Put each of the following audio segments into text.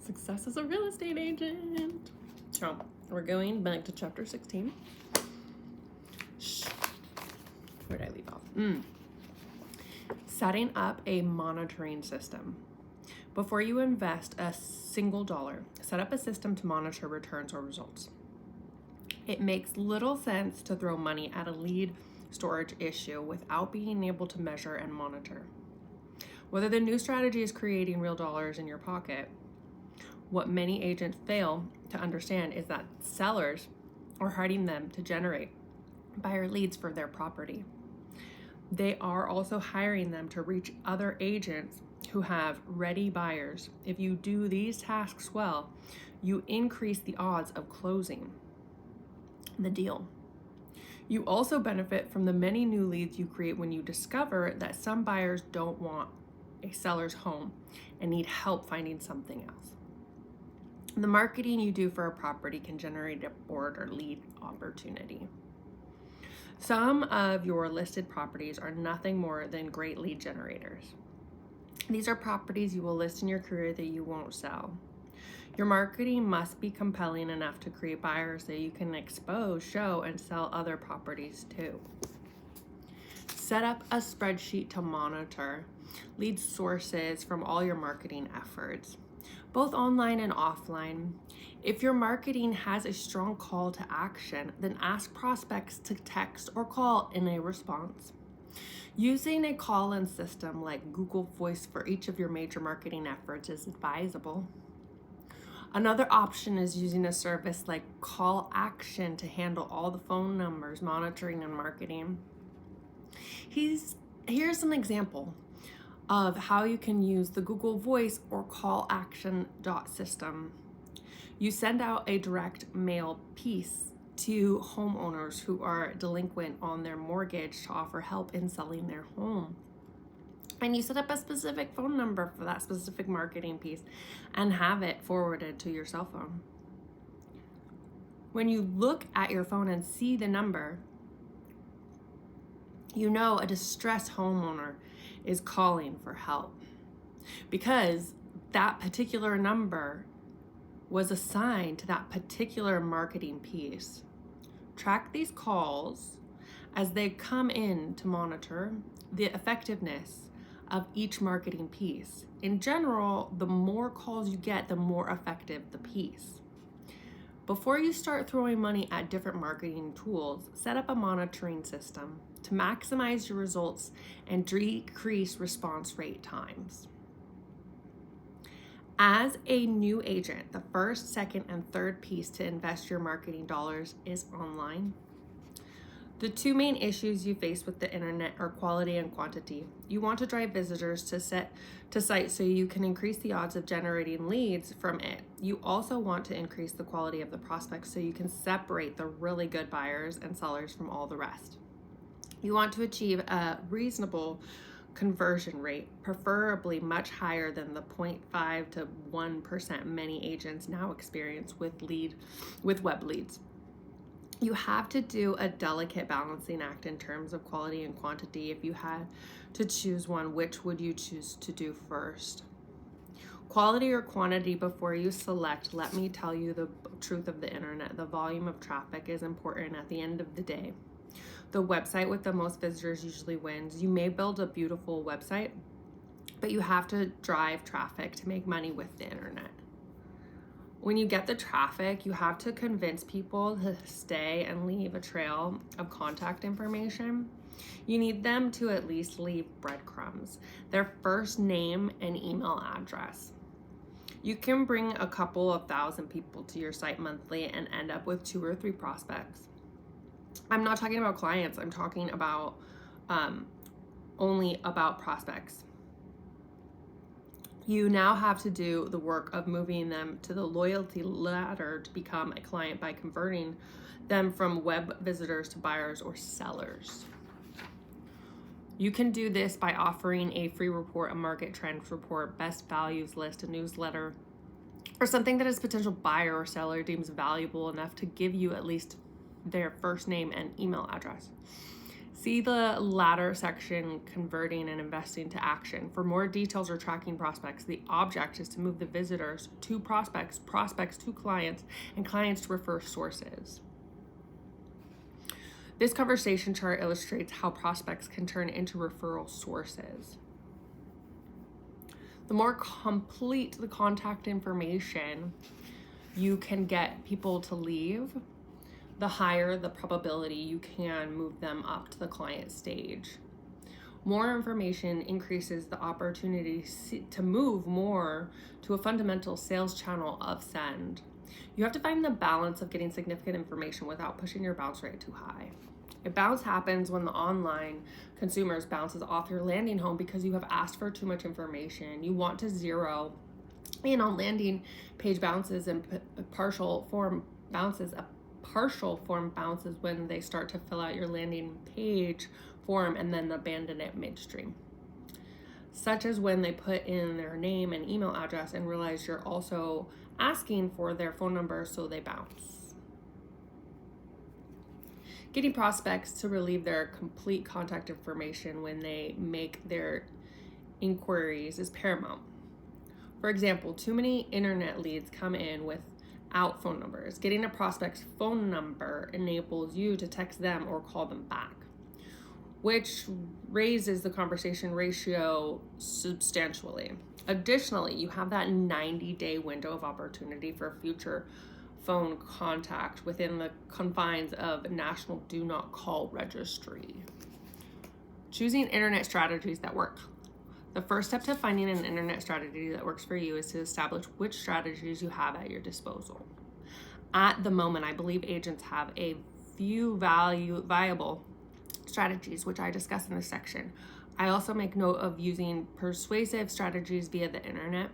Success as a real estate agent. So we're going back to chapter 16. Where did I leave off? Setting up a monitoring system. Before you invest a single dollar, set up a system to monitor returns or results. It makes little sense to throw money at a lead storage issue without being able to measure and monitor. Whether the new strategy is creating real dollars in your pocket, what many agents fail to understand is that sellers are hiding them to generate buyer leads for their property. They are also hiring them to reach other agents who have ready buyers. If you do these tasks well, you increase the odds of closing the deal. You also benefit from the many new leads you create when you discover that some buyers don't want a seller's home and need help finding something else. The marketing you do for a property can generate a board or lead opportunity. Some of your listed properties are nothing more than great lead generators. These are properties you will list in your career that you won't sell. Your marketing must be compelling enough to create buyers that you can expose, show, and sell other properties too. Set up a spreadsheet to monitor lead sources from all your marketing efforts, both online and offline. If your marketing has a strong call to action, then ask prospects to text or call in a response. Using a call-in system like Google Voice for each of your major marketing efforts is advisable. Another option is using a service like Call Action to handle all the phone numbers, monitoring, and marketing. Here's an example of how you can use the Google Voice or Call Action system. You send out a direct mail piece to homeowners who are delinquent on their mortgage to offer help in selling their home. And you set up a specific phone number for that specific marketing piece and have it forwarded to your cell phone. When you look at your phone and see the number, you know a distressed homeowner is calling for help because that particular number was assigned to that particular marketing piece. Track these calls as they come in to monitor the effectiveness of each marketing piece. In general, the more calls you get, the more effective the piece. Before you start throwing money at different marketing tools, set up a monitoring system to maximize your results and decrease response rate times. As a new agent, the first, second, and third piece to invest your marketing dollars is online. The two main issues you face with the internet are quality and quantity. You want to drive visitors to sites so you can increase the odds of generating leads from it. You also want to increase the quality of the prospects so you can separate the really good buyers and sellers from all the rest. You want to achieve a reasonable conversion rate, preferably much higher than the 0.5 to 1% many agents now experience with web leads. You have to do a delicate balancing act in terms of quality and quantity. If you had to choose one, which would you choose to do first? Quality or quantity before you select, let me tell you the truth of the internet. The volume of traffic is important at the end of the day. The website with the most visitors usually wins. You may build a beautiful website, but you have to drive traffic to make money with the internet. When you get the traffic, you have to convince people to stay and leave a trail of contact information. You need them to at least leave breadcrumbs, their first name and email address. You can bring a couple of thousand people to your site monthly and end up with 2 or 3 prospects. I'm not talking about clients, I'm talking about only about prospects. You now have to do the work of moving them to the loyalty ladder to become a client by converting them from web visitors to buyers or sellers. You can do this by offering a free report, a market trends report, best values list, a newsletter, or something that a potential buyer or seller deems valuable enough to give you at least their first name and email address. See the latter section, Converting and Investing to Action. For more details or tracking prospects, the object is to move the visitors to prospects, prospects to clients, and clients to refer sources. This conversation chart illustrates how prospects can turn into referral sources. The more complete the contact information you can get people to leave, the higher the probability you can move them up to the client stage. More information increases the opportunity to move more to a fundamental sales channel of send. You have to find the balance of getting significant information without pushing your bounce rate too high. A bounce happens when the online consumers bounces off your landing home because you have asked for too much information. You want to zero in on landing page bounces and partial form bounces. A partial form bounces when they start to fill out your landing page form and then abandon it midstream, such as when they put in their name and email address and realize you're also asking for their phone number, so they bounce. Getting prospects to relieve their complete contact information when they make their inquiries is paramount. For example, too many internet leads come in without phone numbers. Getting a prospect's phone number enables you to text them or call them back, which raises the conversation ratio substantially. Additionally, you have that 90-day window of opportunity for future phone contact within the confines of National Do Not Call Registry. Choosing internet strategies that work. The first step to finding an internet strategy that works for you is to establish which strategies you have at your disposal. At the moment, I believe agents have a few viable strategies, which I discuss in this section. I also make note of using persuasive strategies via the internet.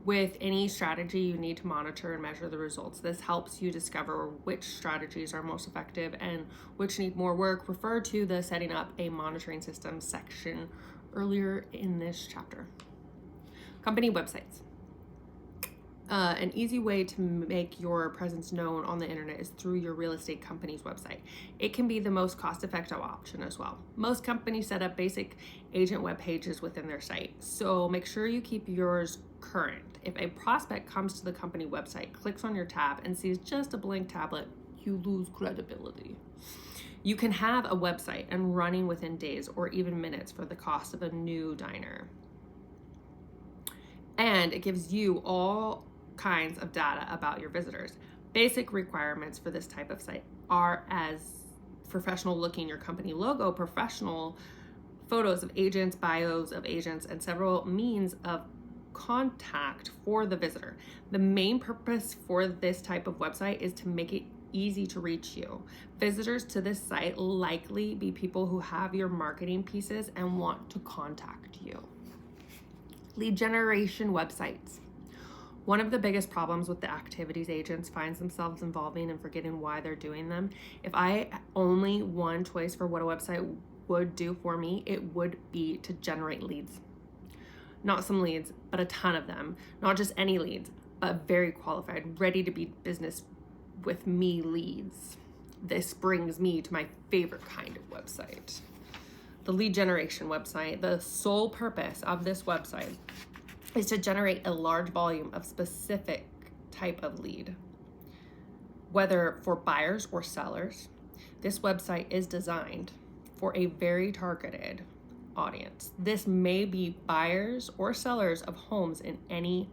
With any strategy, you need to monitor and measure the results. This helps you discover which strategies are most effective and which need more work. Refer to the Setting Up a Monitoring System section earlier in this chapter. Company websites. An easy way to make your presence known on the internet is through your real estate company's website. It can be the most cost-effective option as well. Most companies set up basic agent web pages within their site, so make sure you keep yours current. If a prospect comes to the company website, clicks on your tab, and sees just a blank tablet, you lose credibility. You can have a website and running within days or even minutes for the cost of a new diner. And it gives you all kinds of data about your visitors. Basic requirements for this type of site are as professional looking your company logo, professional photos of agents, bios of agents, and several means of contact for the visitor. The main purpose for this type of website is to make it easy to reach you. Visitors to this site likely be people who have your marketing pieces and want to contact you. Lead generation websites. One of the biggest problems with the activities agents finds themselves involving and forgetting why they're doing them. If I only one choice for what a website would do for me, it would be to generate leads. Not some leads, but a ton of them. Not just any leads, but very qualified, ready to be business with me leads. This brings me to my favorite kind of website. The lead generation website. The sole purpose of this website is to generate a large volume of specific type of lead. Whether for buyers or sellers, this website is designed for a very targeted audience. This may be buyers or sellers of homes in any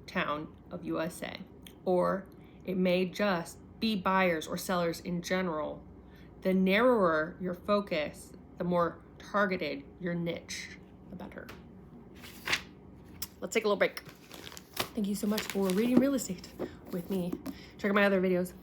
town of USA, or it may just be buyers or sellers in general. The narrower your focus, the more targeted your niche, the better. Let's take a little break. Thank you so much for reading real estate with me. Check out my other videos.